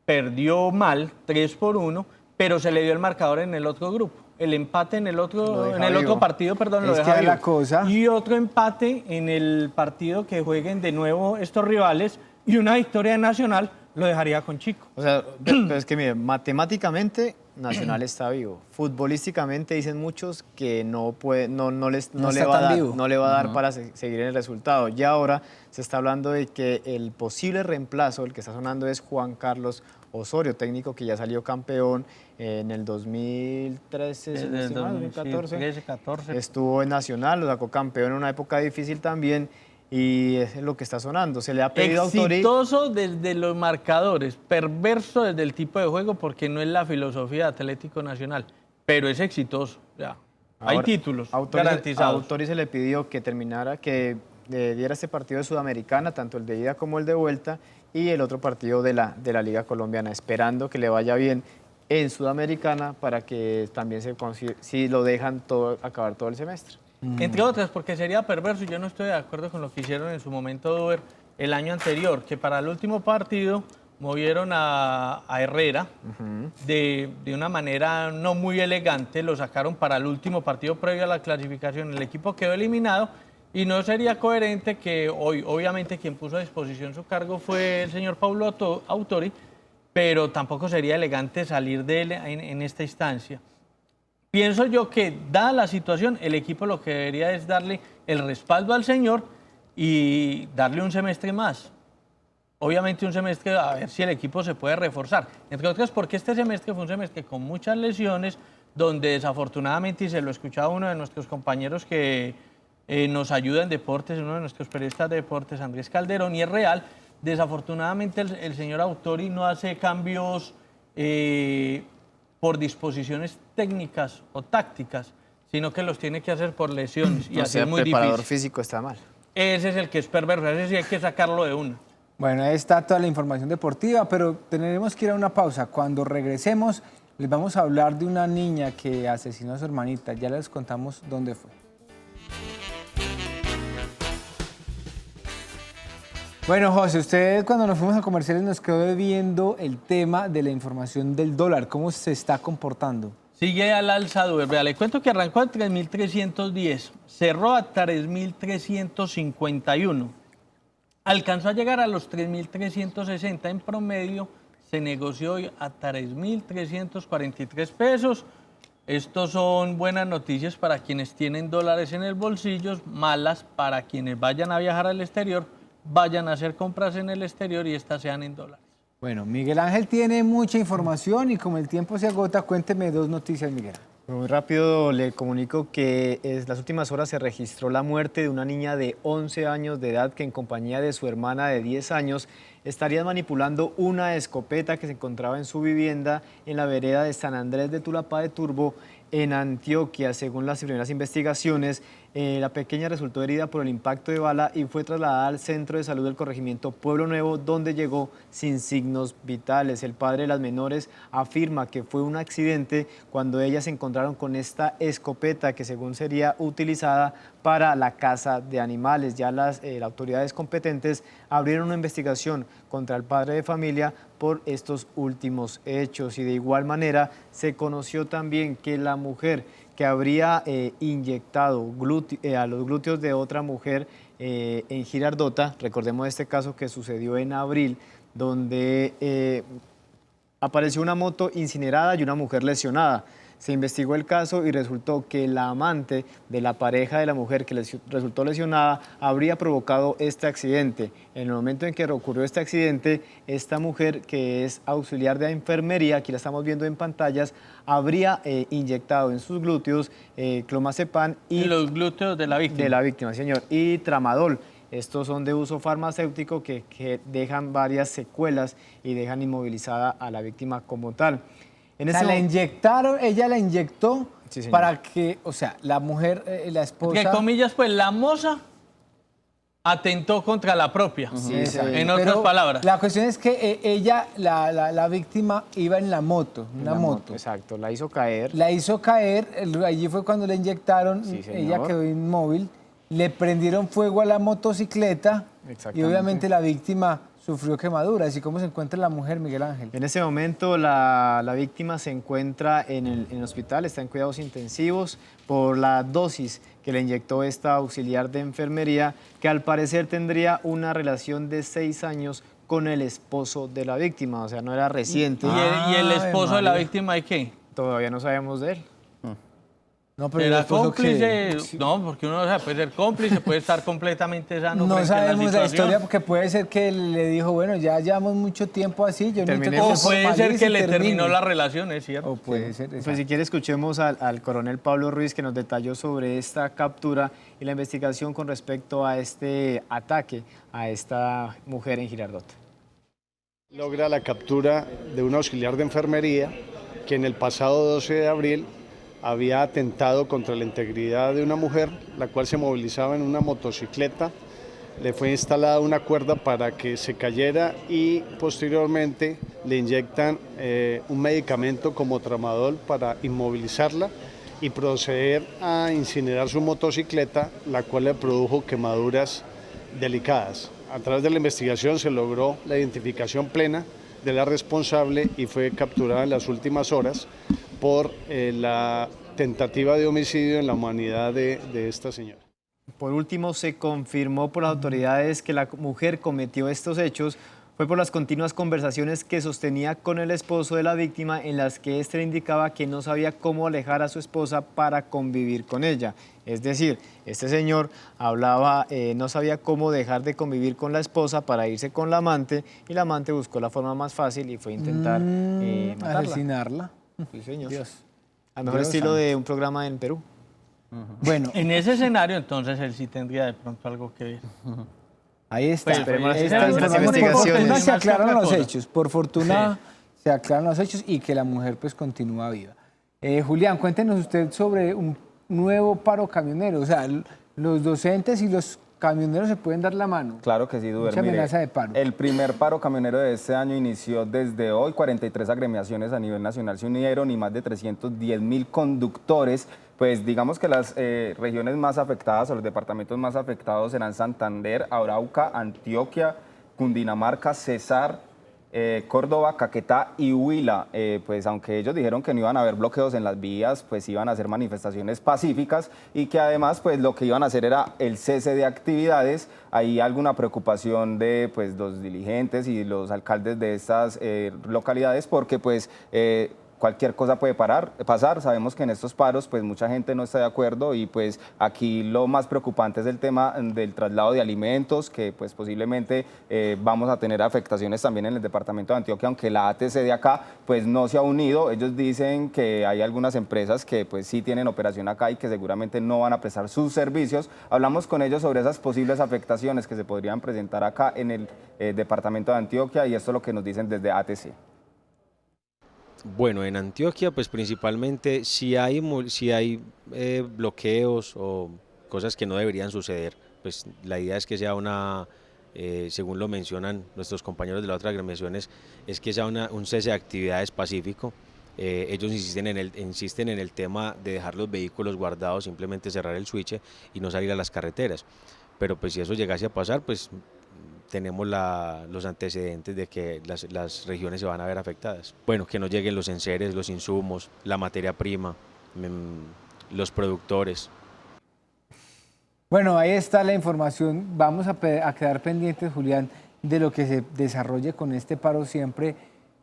perdió mal, 3-1, pero se le dio el marcador en el otro grupo. El empate en el otro partido, perdón, lo Es que deja es la vivo. cosa. Y otro empate en el partido que jueguen de nuevo estos rivales y una victoria de Nacional lo dejaría con Chico. O sea, pero es que mire, matemáticamente Nacional está vivo. Futbolísticamente dicen muchos que no puede, no le está va a tan dar, vivo. no le va a dar para seguir en el resultado. Y ahora se está hablando de que el posible reemplazo, el que está sonando, es Juan Carlos Osorio, técnico que ya salió campeón en el 2013, si no estoy mal, 2014. 13-14. Estuvo en Nacional, lo sacó campeón en una época difícil también. Y es lo que está sonando. Se le ha pedido a Autori. Exitoso desde los marcadores, perverso desde el tipo de juego, porque no es la filosofía de Atlético Nacional, pero es exitoso. Ya. Hay Ahora, títulos A garantizados. Autori se le pidió que terminara, que diera este partido de Sudamericana, tanto el de ida como el de vuelta, y el otro partido de la Liga Colombiana, esperando que le vaya bien en Sudamericana para que también si lo dejan acabar todo el semestre. Entre otras, porque sería perverso, y yo no estoy de acuerdo con lo que hicieron en su momento Dover el año anterior, que para el último partido movieron a Herrera de una manera no muy elegante, lo sacaron para el último partido previo a la clasificación, el equipo quedó eliminado y no sería coherente que hoy, obviamente quien puso a disposición su cargo fue el señor Paulo Autori, pero tampoco sería elegante salir de él en esta instancia. Pienso yo que, dada la situación, el equipo lo que debería es darle el respaldo al señor y darle un semestre más. Obviamente un semestre a ver si el equipo se puede reforzar. Entre otras, porque este semestre fue un semestre con muchas lesiones, donde desafortunadamente, y se lo escuchaba uno de nuestros compañeros que nos ayuda en deportes, uno de nuestros periodistas de deportes, Andrés Calderón, y es real, desafortunadamente el señor Autori no hace cambios por disposiciones técnicas o tácticas, sino que los tiene que hacer por lesiones. Y así es muy preparador difícil. físico está mal. Ese es el que es perverso, ese sí hay que sacarlo de una. Bueno, ahí está toda la información deportiva, pero tendremos que ir a una pausa. Cuando regresemos, les vamos a hablar de una niña que asesinó a su hermanita. Ya les contamos dónde fue. Bueno, José, usted cuando nos fuimos a comerciales nos quedó viendo el tema de la información del dólar. ¿Cómo se está comportando? Sigue al alza, vea, le cuento que arrancó a 3.310, cerró a 3.351, alcanzó a llegar a los 3.360 en promedio, se negoció hoy a 3.343 pesos. Estos son buenas noticias para quienes tienen dólares en el bolsillo, malas para quienes vayan a viajar al exterior, vayan a hacer compras en el exterior y estas sean en dólares. Bueno, Miguel Ángel tiene mucha información y como el tiempo se agota, cuénteme dos noticias, Miguel. Muy rápido le comunico que en las últimas horas se registró la muerte de una niña de 11 años de edad que en compañía de su hermana de 10 años estarían manipulando una escopeta que se encontraba en su vivienda en la vereda de San Andrés de Tulapá de Turbo, en Antioquia. Según las primeras investigaciones, la pequeña resultó herida por el impacto de bala y fue trasladada al centro de salud del corregimiento Pueblo Nuevo, donde llegó sin signos vitales. El padre de las menores afirma que fue un accidente cuando ellas se encontraron con esta escopeta que según sería utilizada para la caza de animales. Ya las autoridades competentes abrieron una investigación contra el padre de familia por estos últimos hechos, y de igual manera se conoció también que la mujer que habría inyectado a los glúteos de otra mujer en Girardota, recordemos este caso que sucedió en abril donde apareció una moto incinerada y una mujer lesionada. Se investigó el caso y resultó que la amante de la pareja de la mujer que resultó lesionada habría provocado este accidente. En el momento en que ocurrió este accidente, esta mujer, que es auxiliar de enfermería, aquí la estamos viendo en pantallas, habría inyectado en sus glúteos clomazepam y... En los glúteos de la víctima. De la víctima, señor. Y tramadol. Estos son de uso farmacéutico que dejan varias secuelas y dejan inmovilizada a la víctima como tal. O sea, la inyectaron, ella la inyectó Sí, señor. para que, o sea, la mujer, la esposa... Que comillas, pues la moza atentó contra la propia. Sí, En Pero otras palabras. la cuestión es que ella, la víctima, iba en la moto, una moto. Exacto, la hizo caer. La hizo caer, allí fue cuando le inyectaron, Sí, señor. ella quedó inmóvil, le prendieron fuego a la motocicleta y Exactamente. obviamente la víctima sufrió quemaduras. ¿Y cómo se encuentra la mujer, Miguel Ángel? En ese momento la víctima se encuentra en el hospital, está en cuidados intensivos por la dosis que le inyectó esta auxiliar de enfermería, que al parecer tendría una relación de 6 años con el esposo de la víctima, o sea, no era reciente. ¿Y el esposo de la María. víctima de qué? Todavía no sabemos de él. No, pero el ¿Era esposo cómplice? que... No, porque uno puede ser cómplice, puede estar completamente sano No frente a sabemos la situación. historia porque puede ser que él le dijo, bueno, ya llevamos mucho tiempo así, yo necesito que Terminemos. se O puede ser formalice que y le termine. terminó la relación, es cierto. O puede ser, Pues si quiere escuchemos al coronel Pablo Ruiz, que nos detalló sobre esta captura y la investigación con respecto a este ataque a esta mujer en Girardot. Logra la captura de un auxiliar de enfermería que en el pasado 12 de abril había atentado contra la integridad de una mujer, la cual se movilizaba en una motocicleta. Le fue instalada una cuerda para que se cayera y posteriormente le inyectan un medicamento como tramadol para inmovilizarla y proceder a incinerar su motocicleta, la cual le produjo quemaduras delicadas. A través de la investigación se logró la identificación plena de la responsable y fue capturada en las últimas horas por la tentativa de homicidio en la humanidad de esta señora. Por último, se confirmó por las autoridades que la mujer cometió estos hechos fue por las continuas conversaciones que sostenía con el esposo de la víctima, en las que éste le indicaba que no sabía cómo alejar a su esposa para convivir con ella. Es decir, este señor hablaba, no sabía cómo dejar de convivir con la esposa para irse con la amante, y la amante buscó la forma más fácil y fue intentar matarla. asesinarla. Sí, señor. Dios. Al mejor Dios estilo santo. de un programa en Perú. Bueno, En ese escenario, entonces, él sí tendría de pronto algo que ver. ahí está. Pues, esperemos Esta las información, investigaciones. por fortuna se Más que aclaran otra los cosa. hechos. Por fortuna se aclaran los hechos y que la mujer pues continúa viva. Julián, cuéntenos usted sobre un nuevo paro camionero. O sea, los docentes y los camioneros se pueden dar la mano. Claro que sí, Duber. Mucha Mire, amenaza de paro. el primer paro camionero de este año inició desde hoy. 43 agremiaciones a nivel nacional se unieron y más de 310.000 conductores. Pues digamos que las regiones más afectadas o los departamentos más afectados serán Santander, Arauca, Antioquia, Cundinamarca, Cesar, Córdoba, Caquetá y Huila. Pues aunque ellos dijeron que no iban a haber bloqueos en las vías, pues iban a hacer manifestaciones pacíficas y que además pues lo que iban a hacer era el cese de actividades. Hay alguna preocupación de pues los dirigentes y los alcaldes de estas localidades porque pues cualquier cosa puede pasar. Sabemos que en estos paros pues mucha gente no está de acuerdo y pues aquí lo más preocupante es el tema del traslado de alimentos, que pues posiblemente vamos a tener afectaciones también en el departamento de Antioquia, aunque la ATC de acá pues no se ha unido. Ellos dicen que hay algunas empresas que pues sí tienen operación acá y que seguramente no van a prestar sus servicios. Hablamos con ellos sobre esas posibles afectaciones que se podrían presentar acá en el departamento de Antioquia y esto es lo que nos dicen desde ATC. Bueno, en Antioquia pues principalmente si hay bloqueos o cosas que no deberían suceder, pues la idea es que sea una, según lo mencionan nuestros compañeros de las otras agremiaciones, es que sea un cese de actividades pacífico. Ellos insisten en el tema de dejar los vehículos guardados, simplemente cerrar el switch y no salir a las carreteras. Pero pues si eso llegase a pasar, pues tenemos los antecedentes de que las regiones se van a ver afectadas. Bueno, que no lleguen los enseres, los insumos, la materia prima, los productores. Bueno, ahí está la información. Vamos a quedar pendientes, Julián. de lo que se desarrolle con este paro siempre,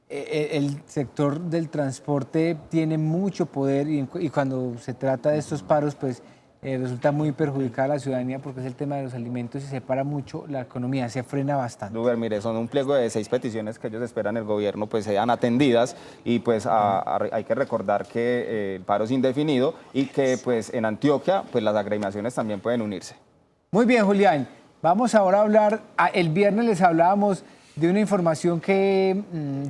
el sector del transporte tiene mucho poder y cuando se trata de estos paros, pues resulta muy perjudicada a la ciudadanía porque es el tema de los alimentos y se para mucho la economía, se frena bastante. Lugar, mire, son un pliego de 6 peticiones que ellos esperan el gobierno pues sean atendidas y pues hay que recordar que el paro es indefinido y que pues en Antioquia pues las agremiaciones también pueden unirse. Muy bien, Julián. Vamos ahora a hablar, el viernes les hablábamos de una información que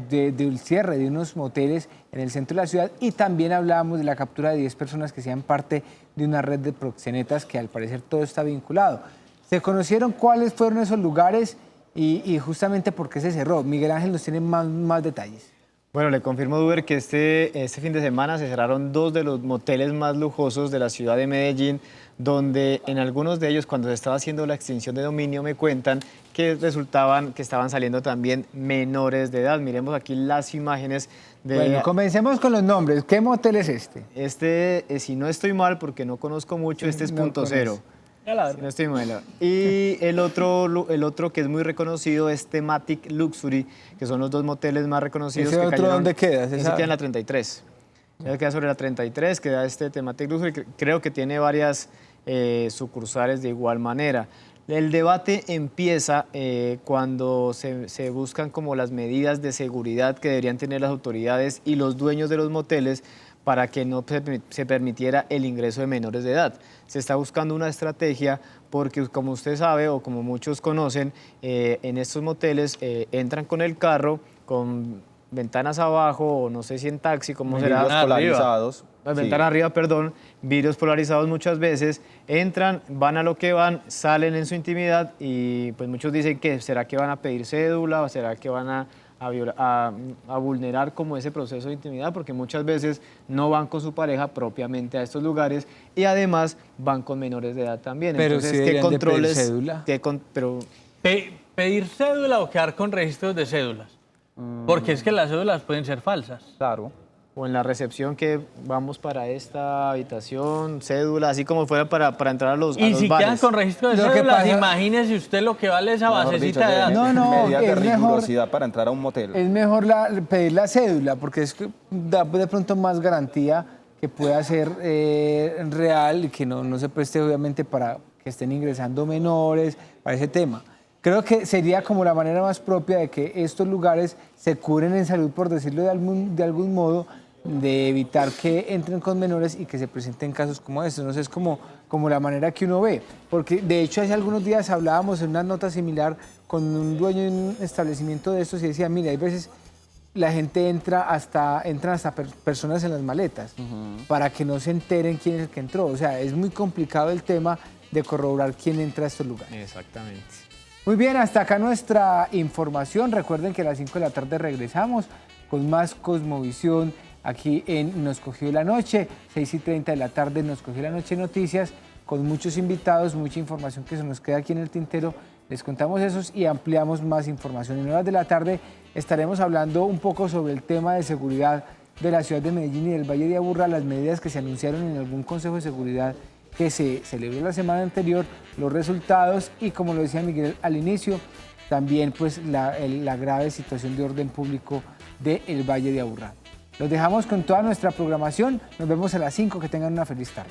del cierre de unos moteles en el centro de la ciudad y también hablábamos de la captura de 10 personas que sean parte de una red de proxenetas que al parecer todo está vinculado. ¿Se conocieron cuáles fueron esos lugares y justamente por qué se cerró? Miguel Ángel nos tiene más detalles. Bueno, le confirmo, Duber, que este fin de semana se cerraron 2 de los moteles más lujosos de la ciudad de Medellín, donde en algunos de ellos, cuando se estaba haciendo la extinción de dominio, me cuentan que resultaban que estaban saliendo también menores de edad. Miremos aquí las imágenes de... Bueno, comencemos con los nombres. ¿Qué motel es este? Este, si no estoy mal, porque no conozco mucho, este es Punto Cero. Si no estoy mal. Y el otro que es muy reconocido es Thematic Luxury, que son los 2 moteles más reconocidos. ¿Ese que otro cayeron. dónde queda? Ese queda en la 33. Ese queda sobre la 33, queda este Thematic Luxury. Creo que tiene varias sucursales de igual manera. El debate empieza cuando se buscan como las medidas de seguridad que deberían tener las autoridades y los dueños de los moteles para que no se permitiera el ingreso de menores de edad. Se está buscando una estrategia porque, como usted sabe o como muchos conocen, en estos moteles entran con el carro, con ventanas abajo o no sé si en taxi, como será. Vidrios polarizados. Las ventanas arriba, perdón, vidrios polarizados muchas veces, entran, van a lo que van, salen en su intimidad y pues muchos dicen que será que van a pedir cédula o será que van a vulnerar como ese proceso de intimidad, porque muchas veces no van con su pareja propiamente a estos lugares y además van con menores de edad también. Pero entonces, sí ¿qué controles? De cédula. ¿Pedir cédula o quedar con registros de cédulas? Porque es que las cédulas pueden ser falsas. Claro. O en la recepción que vamos para esta habitación, cédula, así como fuera para entrar a los Y si bares. quedan con registro de cédulas, imígese usted lo que vale esa basecita de edad. No, medidas de es mejor- rigurosidad para entrar a un motel. Es mejor pedir la cédula porque es que da de pronto más garantía que pueda ser real y que no se preste obviamente para que estén ingresando menores, para ese tema. Creo que sería como la manera más propia de que estos lugares se cubren en salud, por decirlo de algún modo, de evitar que entren con menores y que se presenten casos como estos. No sé, es como la manera que uno ve. Porque de hecho hace algunos días hablábamos en una nota similar con un dueño de un establecimiento de estos y decía, mira, hay veces la gente entran hasta personas en las maletas para que no se enteren quién es el que entró. O sea, es muy complicado el tema de corroborar quién entra a estos lugares. Exactamente. Muy bien, hasta acá nuestra información. Recuerden que a las 5 de la tarde regresamos con más Cosmovisión aquí en Nos Cogió la Noche. 6:30 de la tarde Nos Cogió la Noche Noticias, con muchos invitados, mucha información que se nos queda aquí en el tintero. Les contamos esos y ampliamos más información. En horas de la tarde estaremos hablando un poco sobre el tema de seguridad de la ciudad de Medellín y del Valle de Aburrá, las medidas que se anunciaron en algún consejo de seguridad que se celebró la semana anterior, los resultados y, como lo decía Miguel al inicio, también pues la grave situación de orden público del Valle de Aburrá. Los dejamos con toda nuestra programación. Nos vemos a las 5. Que tengan una feliz tarde.